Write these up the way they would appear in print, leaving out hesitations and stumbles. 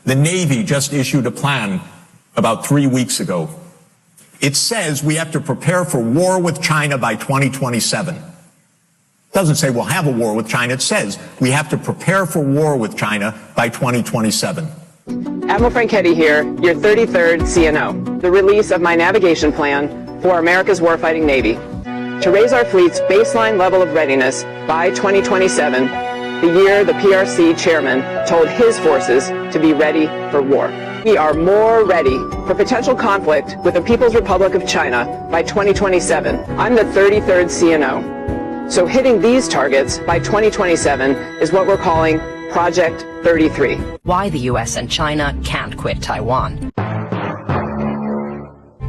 The Navy just issued a plan about 3 weeks ago. It says we have to prepare for war with China by 2027. It doesn't say we'll have a war with China. It says we have to prepare for war with China by 2027. Admiral Franchetti here, your 33rd CNO. The release of my navigation plan for America's warfighting Navy to raise our fleet's baseline level of readiness by 2027, the year the PRC chairman told his forces to be ready for war. We are more ready for potential conflict with the People's Republic of China by 2027. I'm the 33rd CNO. So hitting these targets by 2027 is what we're calling Project 33. Why the US and China can't quit Taiwan.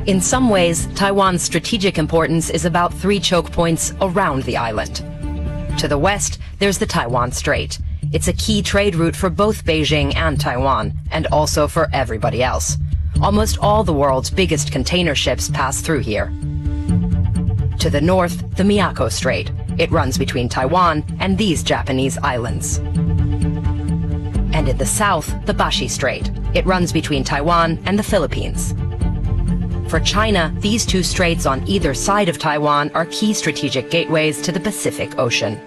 In some ways, Taiwan's strategic importance is about 3 choke points around the island. To the west, there's the Taiwan Strait. It's a key trade route for both Beijing and Taiwan, and also for everybody else. Almost all the world's biggest container ships pass through here. To the north, the Miyako Strait. It runs between Taiwan and these Japanese islands. And in the south, the Bashi Strait. It runs between Taiwan and the Philippines. For China, these 2 straits on either side of Taiwan are key strategic gateways to the Pacific Ocean.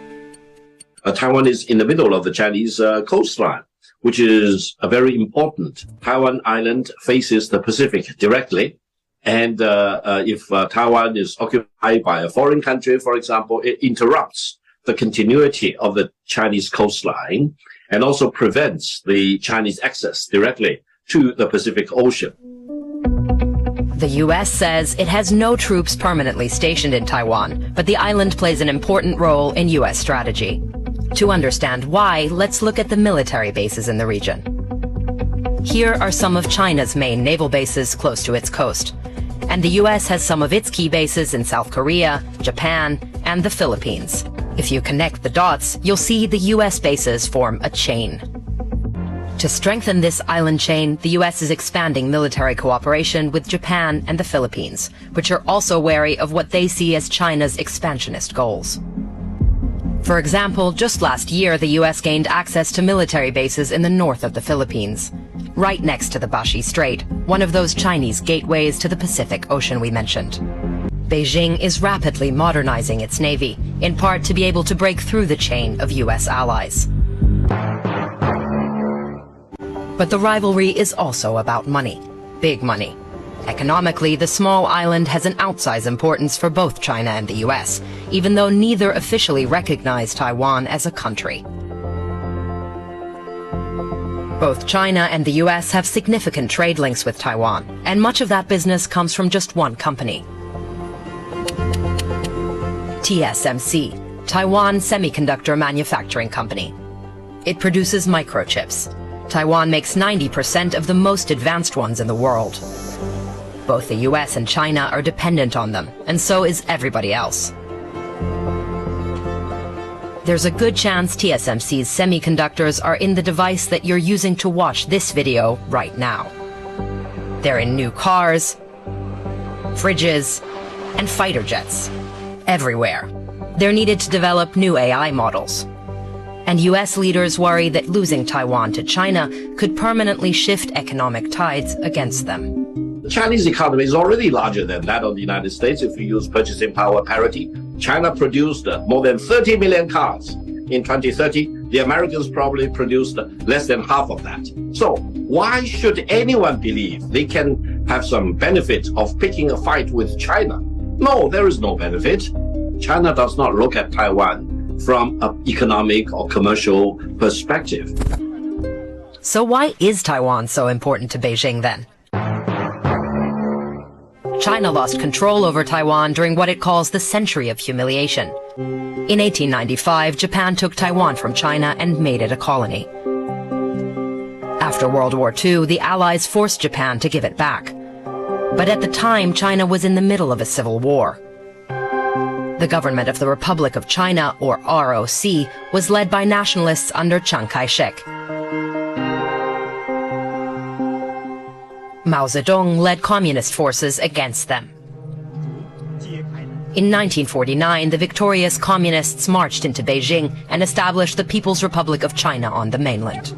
Taiwan is in the middle of the Chinese coastline, which is a very important. Taiwan Island faces the Pacific directly. And if Taiwan is occupied by a foreign country, for example, it interrupts the continuity of the Chinese coastline and also prevents the Chinese access directly to the Pacific Ocean. The U.S. says it has no troops permanently stationed in Taiwan, but the island plays an important role in U.S. strategy. To understand why, let's look at the military bases in the region. Here are some of China's main naval bases close to its coast. And the U.S. has some of its key bases in South Korea, Japan, and the Philippines. If you connect the dots, you'll see the U.S. bases form a chain. To strengthen this island chain, the U.S. is expanding military cooperation with Japan and the Philippines, which are also wary of what they see as China's expansionist goals. For example, just last year, the U.S. gained access to military bases in the north of the Philippines, right next to the Bashi Strait, one of those Chinese gateways to the Pacific Ocean we mentioned. Beijing is rapidly modernizing its navy, in part to be able to break through the chain of U.S. allies. But the rivalry is also about money. Big money. Economically, the small island has an outsized importance for both China and the U.S., even though neither officially recognize Taiwan as a country. Both China and the U.S. have significant trade links with Taiwan, and much of that business comes from just one company. TSMC, Taiwan Semiconductor Manufacturing Company. It produces microchips. Taiwan makes 90% of the most advanced ones in the world. Both the US and China are dependent on them, and so is everybody else. There's a good chance TSMC's semiconductors are in the device that you're using to watch this video right now. They're in new cars, fridges, and fighter jets. Everywhere. They're needed to develop new AI models. And US leaders worry that losing Taiwan to China could permanently shift economic tides against them. The Chinese economy is already larger than that of the United States if you use purchasing power parity. China produced more than 30 million cars in 2030. The Americans probably produced less than half of that. So why should anyone believe they can have some benefit of picking a fight with China? No, there is no benefit. China does not look at Taiwan from an economic or commercial perspective. So why is Taiwan so important to Beijing then? China lost control over Taiwan during what it calls the Century of Humiliation. In 1895, Japan took Taiwan from China and made it a colony. After World War II, the Allies forced Japan to give it back. But at the time, China was in the middle of a civil war. The government of the Republic of China, or ROC, was led by nationalists under Chiang Kai-shek. Mao Zedong led communist forces against them. In 1949, the victorious communists marched into Beijing and established the People's Republic of China on the mainland.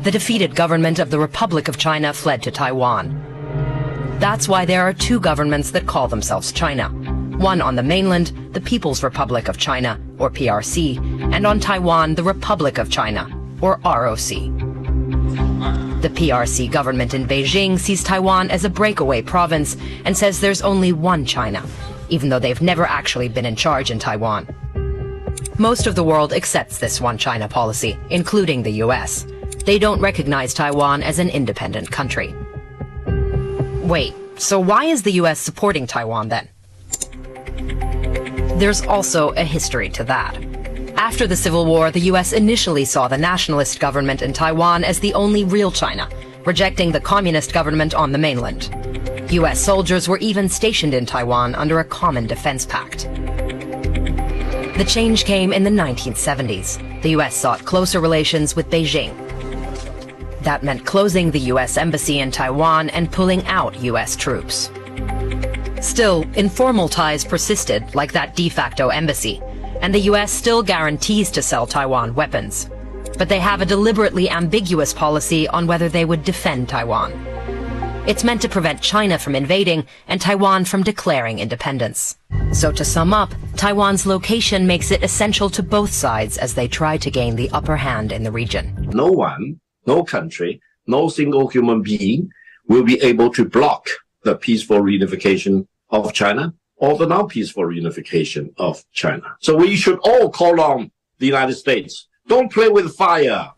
the defeated government of the Republic of China fled to Taiwan. That's why there are two governments that call themselves China. One on the mainland, the People's Republic of China, or PRC, and on Taiwan, the Republic of China, or ROC. The PRC government in Beijing sees Taiwan as a breakaway province and says there's only one China, even though they've never actually been in charge in Taiwan. Most of the world accepts this one China policy, including the US. They don't recognize Taiwan as an independent country. Wait, so why is the US supporting Taiwan then? There's also a history to that. After the Civil War, the US initially saw the nationalist government in Taiwan as the only real China, rejecting the communist government on the mainland. US soldiers were even stationed in Taiwan under a common defense pact. The change came in the 1970s. The US sought closer relations with Beijing. That meant closing the US embassy in Taiwan and pulling out US troops. Still, informal ties persisted, like that de facto embassy, and the US still guarantees to sell Taiwan weapons. But they have a deliberately ambiguous policy on whether they would defend Taiwan. It's meant to prevent China from invading and Taiwan from declaring independence. So to sum up, Taiwan's location makes it essential to both sides as they try to gain the upper hand in the region. No one, no country, no single human being will be able to block the peaceful reunification of China or the now peaceful reunification of China. So we should all call on the United States. Don't play with fire.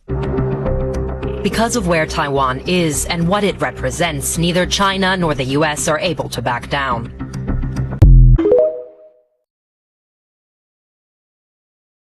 Because of where Taiwan is and what it represents, neither China nor the US are able to back down.